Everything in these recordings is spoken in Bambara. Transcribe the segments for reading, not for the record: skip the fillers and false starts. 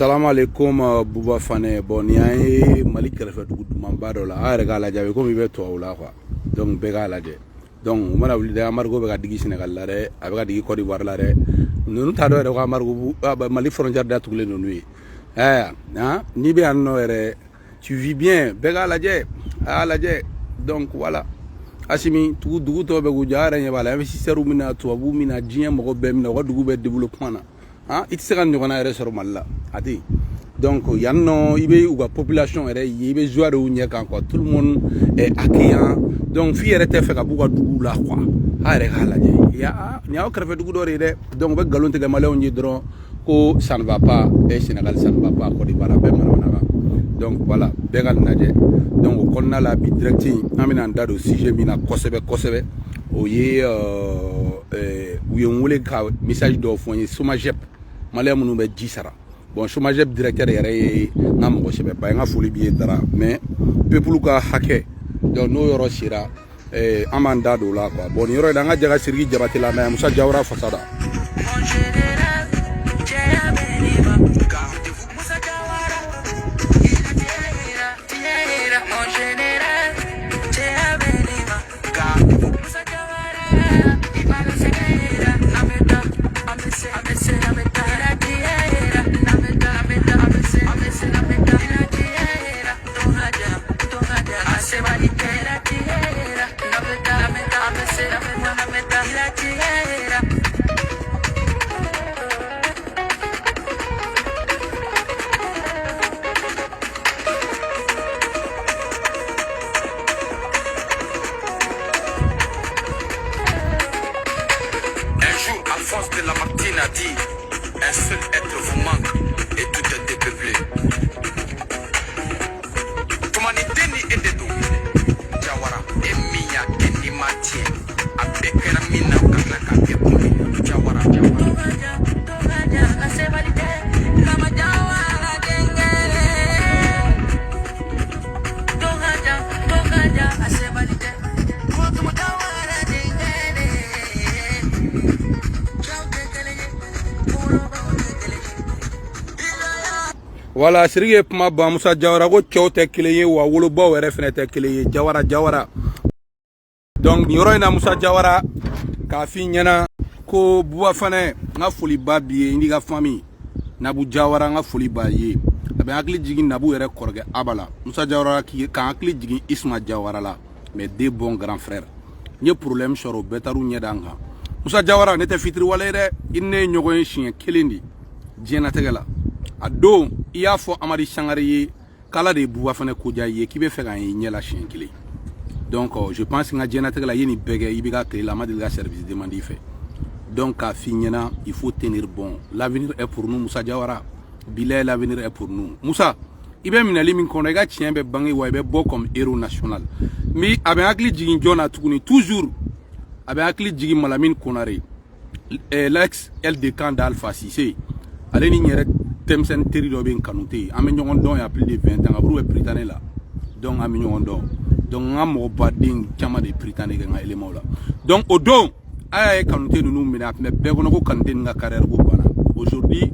Salam alaikum Bouba Fane. Bon, il y a un Malik qui a fait du mambado là. Ah, regarde, il y avait comme il veut toi ou là quoi. Donc, béga là de. Donc, on a voulu dire Margot béga digi Sénégal là de, avec digi Côte d'Ivoire là de. Nous nous t'adorons de Margot Malik frontière de tous les nuits. Hein, ni bien non tu vis bien. Béga là de, ah là de. Donc voilà. Asimi, tout dougu to bégu jara n'y va la investisseur ou mina toi ou mina djien moko bem na wa dougu be développement na. Ah, il se rend compte que c'est mal ati donc il y a non la population il y joueur ou tout le monde est accueillant donc fi était fait ka buka dugu la quoi ha re hala je ya ni a fait dugu do re donc be galon te malé on dron ko ça ne va pas et Sénégal ça ne va pas ko di bala be mana donc voilà begal naje donc on a la bi direct amina ndado sujet mina kosebe o ye ou yongule ka message do fonye suma jep malais munu be jisara bon chômage directeur yere na mo sebe ba nga foli bi dara mais peuple ka haké donc no yoro sira amanda do la quoi bon yoro da nga jaga sirgi jabati la mais Moussa Diawara fasada De la Martine a dit, un seul être vous manque et tout est dépeuplé. Tumanité ni ededo, Jawara, Emiya, Enimati, Abekera Mina, Kakaka, Kepumi, Jawara. Voilà, Sirige Puma Ba Moussa Diawara ko chote kileye wa wolobo were fenete kileye Jawara. Donc yoro ina Moussa Diawara ka fi nyana ko Bouba Fane nga foli ba biye indi ga famille Nabu Diawara nga foli ba ye abe akli jigin Nabu yere korge abala Moussa Diawara ki ka akli jigin Isma Diawara la mais deux bons grands frères nye problème soro betaru nyedanga Moussa Diawara nete fitri wala re inne nyogo chien kelindi jena tegala ado iya fo Amadi Sangare ye kala de Bouba Fane koja ye ki be fe kan ye la chien kili donc je pense que nga jena tegala yeni bege ibiga ke la madilga service demande fait donc à finina il faut tenir bon l'avenir est pour nous Moussa Diawara bilay l'avenir est pour nous Moussa ibe minali min kono ga chien be bangi wa be bo comme héros national mi abe akli jigin jona tukuni toujours abe akli jigin Malamine Konare l'ex LDK d'Alpha Cissé ale ni nyere Temsen territoire bien canouté amenyon don ya plus de 20 ans abru e britannique là donc amenyon don donc ngamo bading chama de britannique nga élément là donc au don ay canouté nous mina mais be ko canouté nga carrière ko bana aujourd'hui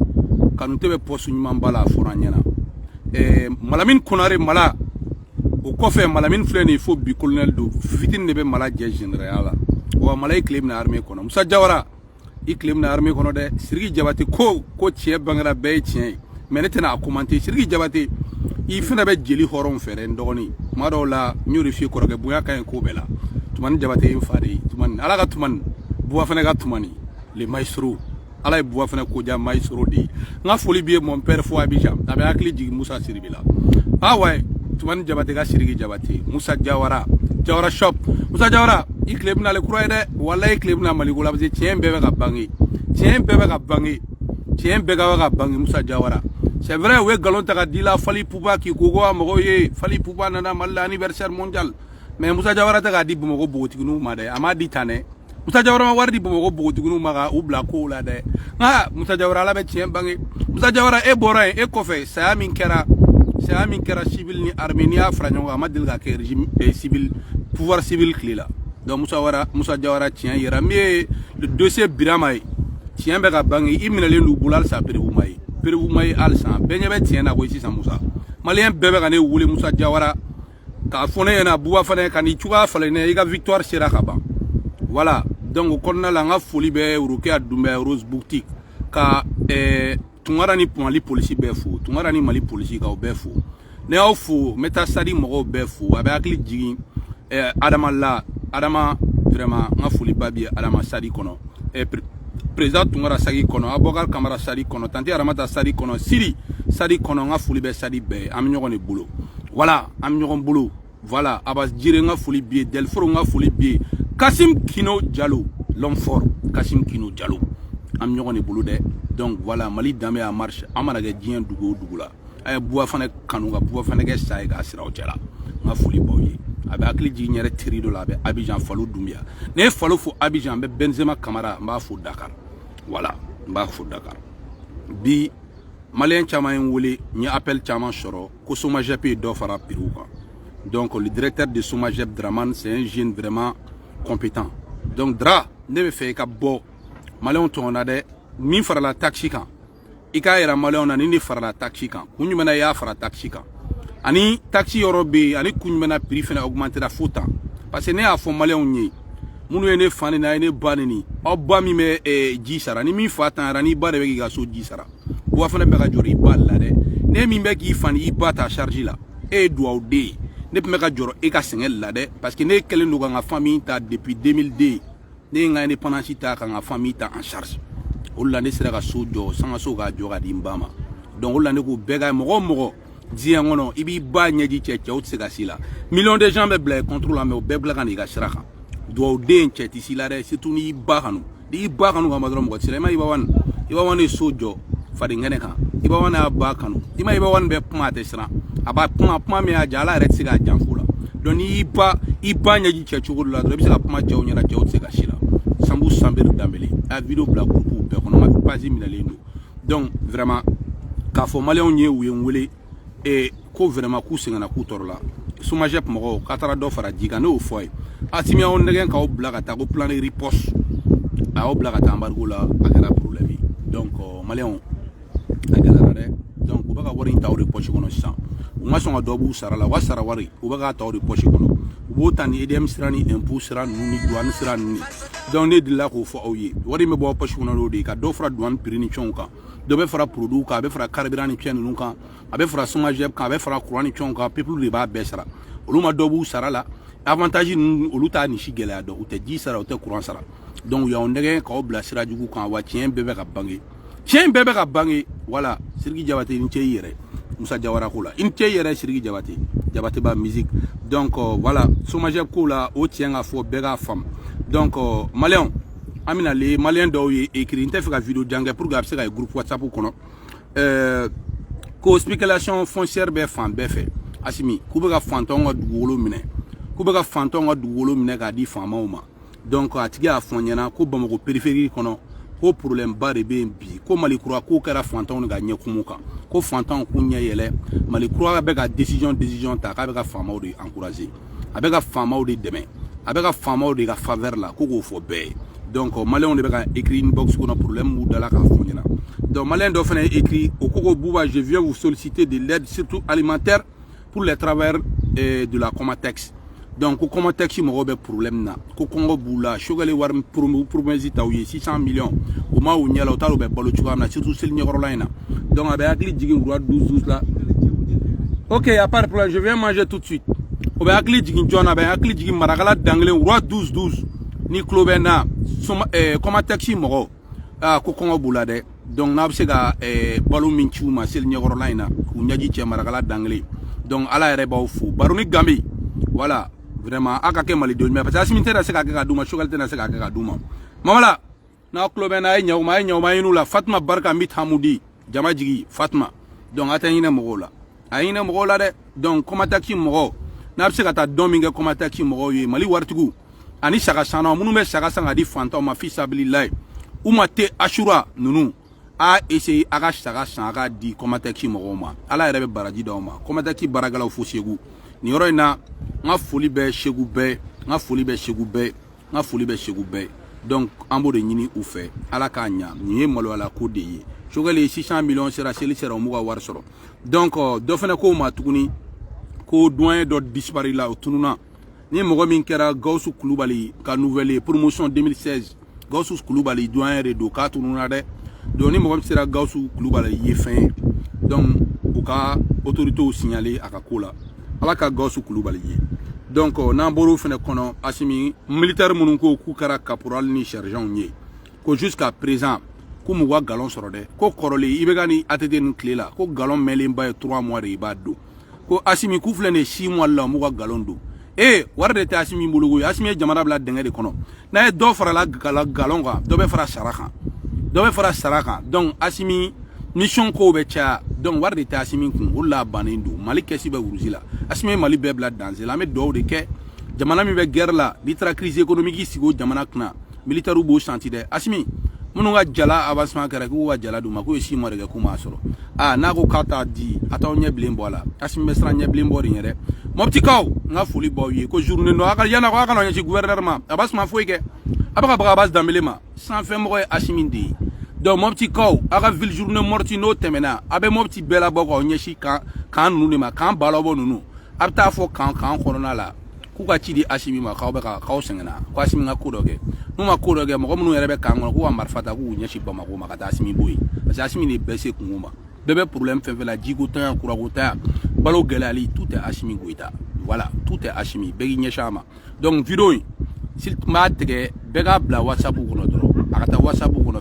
canouté be poste nyuma bala foranyana Malamine Konare mala o kofe Malamine fleni fo bi colonel do fitin ne be mala général wa malay claim na armée kono Moussa Diawara i claim na armée kono de Sirigi Jabate ko tie bangara be tie mais ne tena commenter Sirigi Jabate i fina be jeli horon fere ndogoni mado la nyuri fi ko roge buya kan ko bela tuman Jabate im fari tuman ala ga tuman buwa fana ga tumani le maestro ala buwa fana ko ja maestro di nga foli bi mon père fo Abidjan tabe akli jigi Moussa Siribila ah ouais tuman Jabate ga Sirigi Jabate Moussa Diawara shop Moussa Diawara i claim na le croire de wala i claim na Maligo la bze tien bebe ga bangi Moussa Diawara c'est vrai we galon ta dila fali pouba ki gogo amogo ye fali pouba nana mal anniversaire mondial mais Moussa Diawara ta ga di bumogo bogotigunu ma de amadi tane Moussa Diawara ma wardi bumogo bogotigunu ma ga ubla ko la de nga Moussa Diawara la be tien bangi Moussa Diawara e borin e kofe sa min kera civil ni armenia franyo amadil ga ke régime civil pouvoir civil clé donc Moussa Diawara tient yera mais le dossier Birama tient be ga bangi iminalen du bulal sa pere umay perewuma ye alsan bɛɛ ɲɛ bɛ tiɲɛ na koyi sisan Musa maliyɛn bɛɛ bɛ ka ne wele Musa Jawara k'a fɔ ne ɲɛna Buba fana ka n'i cogoya falen ne i ka victoire sera ka ban voilà donc o kɔnɔna la n ka foli bɛ Rokia Dunbɛ Rose Boutique ka Tunkara ni Mali polisi bɛɛ fo Tunkara ni Mali polisi ka o bɛɛ fo ne y'aw fo n bɛ taa sadi mɔgɔw bɛɛ fo a bɛ hakili jigin Adama vraiment n ka foli ba bi Adama sadi kɔnɔ président Tunkara sadi kɔnɔ Abubakar Kamara sadi kɔnɔ Tanti Aramata sadi kɔnɔ Siri sadi kɔnɔ n ka foli bɛ sadi bɛɛ an bɛ ɲɔgɔn de bolo voilà an bɛ ɲɔgɔn bolo voilà Abbas Jire n ka foli bi ye Delforo n ka foli bi ye Kassim Kino Diallo l'homme fort Kassim Kino Diallo an bɛ ɲɔgɔn de bolo dɛ donc voilà Mali danbe a marche an mana kɛ diɲɛ dugu o dugu la a ye Buba fana kanu ka Buba fana kɛ sa ye k'a sira o cɛ la n ka foli b'aw ye a bɛ hakili jigin yɛrɛ teri dɔ la a bɛ Abidjan Fallou Doumbia ne ye Fallou fo Abidjan n bɛ Benzema Kamara n b'a fo Dakar voilà n b'a fo Dakar bi maliyɛn caman ye n wele n ye appel caman sɔrɔ ko SOMAGEP ye dɔ fara prix kan donc le directeur de SOMAGEP Dramane c'est un jeune vraiment compétent donc Dra ne bɛ fɛ i ka bɔ maliyɛnw tɔgɔna dɛ min farala taxi kan i k'a yira maliyɛnw na ni ne farala taxi kan kun jumɛn na i y'a fara taxi kan ani taxi yɔrɔ bɛ yen ani kun jumɛn na prix fana augmentera fo tan parce que ne y'a fɔ maliyɛnw ye minnu ye ne fa ni na ye ne ba ni aw ba min bɛ ji sara ni min fa tanyara n'i ba de bɛ k'i ka so ji sara Buba fana bɛ ka jɔrɔ i ba la dɛ ne min bɛ k'i fa ni i ba ta charge la e ye duwawu den ye ne tun bɛ ka jɔrɔ e ka sɛgɛn la dɛ parce que ne kɛlen don ka n ka famille ta depuis 2002 ne ye n ka indépendance ta ka n ka famille ta en charge o la ne sera ka so jɔ sanga so k'a jɔ ka di n ba ma donc o la ne ko bɛɛ ka mɔgɔ o mɔgɔ diɲɛ kɔnɔ i b'i ba ɲɛji cɛ cɛw tɛ se ka si la millions de gens bɛ bila contrôle la mais o bɛɛ bila ka n'i ka sira kan duwawu den cɛ tɛ si la dɛ surtout n'i ba kanu n'i ba kanu kama dɔrɔn mɔgɔ tɛ se la i ma Iba Wane ye so jɔ faden kɛnɛ kan Iba Wane y'a ba kanu i ma Iba Wane bɛ kuma a tɛ siran a b'a kuma min y'a jɛ ala yɛrɛ tɛ se k'a janfo la donc n'i ba ɲɛji cɛ cogo dɔ la dɔrɔn i bɛ se ka kuma cɛw ɲɛna cɛw tɛ se ka si la Sambu Sanberi Danbele a ye video bila groupe bɛɛ kɔnɔ n ka page minɛlen don donc vraiment k'a fɔ maliyɛnw ye u ye n wele ko vraiment k'u sɛgɛnna k'u tɔɔrɔ la SOMAGEP mɔgɔw k'a taara dɔ fara ji kan ne y'o fɔ a ye Asimi y'aw nɛgɛn k'aw bila ka taa ko plan de riposte a y'aw bila ka taa embargo la a kɛra problème ye donc maliyɛnw a gɛlɛyara dɛ donc u bɛ ka wari in ta o de poche kɔnɔ sisan u ma sɔn ka dɔ b'u sara la u ka sara wari u bɛ k'a ta o de poche kɔnɔ u b'o ta ni EDM sira ni impôt sira ninnu ni douane sira ninnu donc ne delila k'o fɔ aw ye wari in bɛ bɔ poche kɔnɔ o de ye ka dɔ fara douane prix ni fɛnw kan dɔ bɛ fara produit kan a bɛ fara carburant ni fɛn ninnu kan a bɛ fara SOMAGEP kan a bɛ fara courant ni fɛnw kan peuple de b'a bɛɛ sara olu ma dɔ b'u sara la avantage ninnu olu t'a ni si gɛlɛya dɔn u tɛ ji sara u tɛ courant sara donc u y'aw nɛgɛn k'aw bila sira jugu kan wa tiɲɛ bɛɛ bɛ ka bange tiɲɛ bɛɛ bɛ ka bange voilà Sidiki Diabaté i ni ce i yɛrɛ Musa Jawara ko la i ni ce i yɛrɛ Sidiki Diabaté ba musique donc voilà SOMAGEP ko la o tiɲɛ ka fɔ bɛɛ k'a faamu donc maliyɛnw an bɛna le maliyɛn dɔw ye écrit n tɛ fɛ ka video jan kɛ pour que a bɛ se ka ye groupe WhatsApp kɔnɔ ko spéculation foncière bɛ fan bɛɛ fɛ Asimi k'u bɛ ka fantanw ka dugukolo minɛ k'u bɛ ka fantanw ka dugukolo minɛ k'a di faamaw ma donc a tigi y'a fɔ n ɲɛna ko Bamakɔ périphérie kɔnɔ ko problème ba de bɛ yen bi ko Malikura k'o kɛra fantanw de ka ɲɛkumu kan ko fantanw k'u ɲɛ yɛlɛ Malikura bɛ ka décision ta k'a bɛ ka faamaw de encourager a bɛ ka faamaw de dɛmɛ a bɛ ka faamaw de ka faveur la ko k'o fɔ bɛɛ ye donc maliyɛnw de bɛ ka écrit inbox kɔnɔ problème b'u da la k'a fɔ n ɲɛna donc maliyɛn dɔ fana ye écrit o ko ko Buba je viens vous solliciter de l'aide surtout alimentaire pour les travailleurs de la Comatex donc ko Comatex mɔgɔw bɛ problème na ko kɔngɔ b'u la Choguel wari promesse ta u ye 600 millions o ma u ɲɛ la u t'a dɔn u bɛ balo cogoya min na surtout seli ɲɛkɔrɔla in na donc a bɛ hakili jigin roi 12 la ok y a pas de problème je viens manger tout de suite o bɛ hakili jigin jɔn a bɛ hakili jigin marakala dan kelen roi 12 ni tulo bɛ na Comatex mɔgɔw ko kɔngɔ b'u la dɛ donc n'a bɛ se ka balo min ci u ma seli ɲɛkɔrɔla in na k'u ɲɛji cɛ marakala dan kelen donc ala yɛrɛ b'aw fo Baroni Gambi voilà vraiment a ka kɛ malidenw mais parce que Asimi tɛna se k'a kɛ ka d'u ma Choguel tɛna se k'a kɛ ka d'u ma mamala n'a tulo bɛ n'a ye ɲɛwuma ɲin'u la Fatima Barika Mbit Hamudi jama jigi Fatima donc a tɛ hinɛ mɔgɔw la a ye hinɛ mɔgɔw la dɛ donc Comatex mɔgɔw n'a bɛ se ka taa dɔn min kɛ Comatex mɔgɔw ye Mali waritigiw ani saga sannaw minnu bɛ saga san ka di fantanw ma fisabililayi u ma te Ashura ninnu a essayer a ka saga san a ka di Comatex mɔgɔw ma ala yɛrɛ bɛ baraji d'aw ma Comatex barakɛlaw fo Segu ni yɔrɔ in na n ka foli bɛ Segu bɛɛ n ka foli bɛ Segu bɛɛ n ka foli bɛ Segu bɛɛ donc an b'o de ɲini u fɛ ala k'a ɲa nin ye maloyala ko de ye chogale 600 millions sera seli sera o muga war soro donc do fana ko ma tuguni ko doyen do disparaît là tununa ni mogo min kera Gawsu Kulubali ka nouvelle promotion 2016 Gawsu Kulubali doyen de ka tununa de donc ni mogo sera Gawsu Kulubali ye fin donc ou ka autorité au signaler aka kola ala ka Gawsu Kulubali ye donc nan boro fene kono asimi militaire munun ko ku kara caporal ni sergent nye ko jusqu'à présent ko mu wa galon soro de ko korole ibe gani atete ni clé là ko galon melen ba 3 mois de ibado ko asimi ku flene 6 mois la mu wa galon do war de ta asimi mbulugo asimi jamana bla denge de kono na do fara la galon ga do be fara saraka donc asimi mission ko be cha donc war de ta asimi kun wala banindu mali kesi be uruzila asimi mali be bla danger la me do de ke jamana mi be guerre la litra crise économique sigo jamana kuna militaire bo senti de asimi munu ga jala avancement kara ko wa jala duma ko si mo de ko ma soro na ko kata di ataw nyeblen bola asimi mesra nyeblen bo riñere mopti kaw nga foli bo yi ko journée no aka yana ko aka no ci gouvernement abasma foyke abaka baka bas dambelema sans fait mo asimi ndi donc mopti kaw aka ville journée morti no temena abe mopti bela boko nyeshi kan nunu ma kan balobo nunu abta fo kan korona la ku ka ci di asimi ma kaw be ka kaw sengena ko asimi nga ko doge numa ko doge mo munu yerebe kan ko wa marfata ku nyeshi ba ma ko ma ka asimi boy parce asimi ni bese kuma bébé problème fait la jigotan kuragotan balo galali tout est asimi goita voilà tout est asimi begi nyeshama donc vidéo s'il m'a tege bega bla whatsapp ko no dro akata whatsapp ko no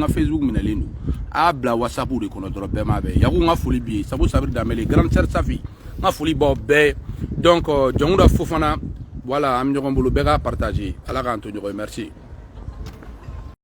facebook mina lendu a bla whatsapp de ko no dro be ma be yaku nga foli bi sabo sabir damele grand sœur safi nga foli bo be donc jonguda fofana voilà am ñogom bulu bega partager ala kan to ñoy merci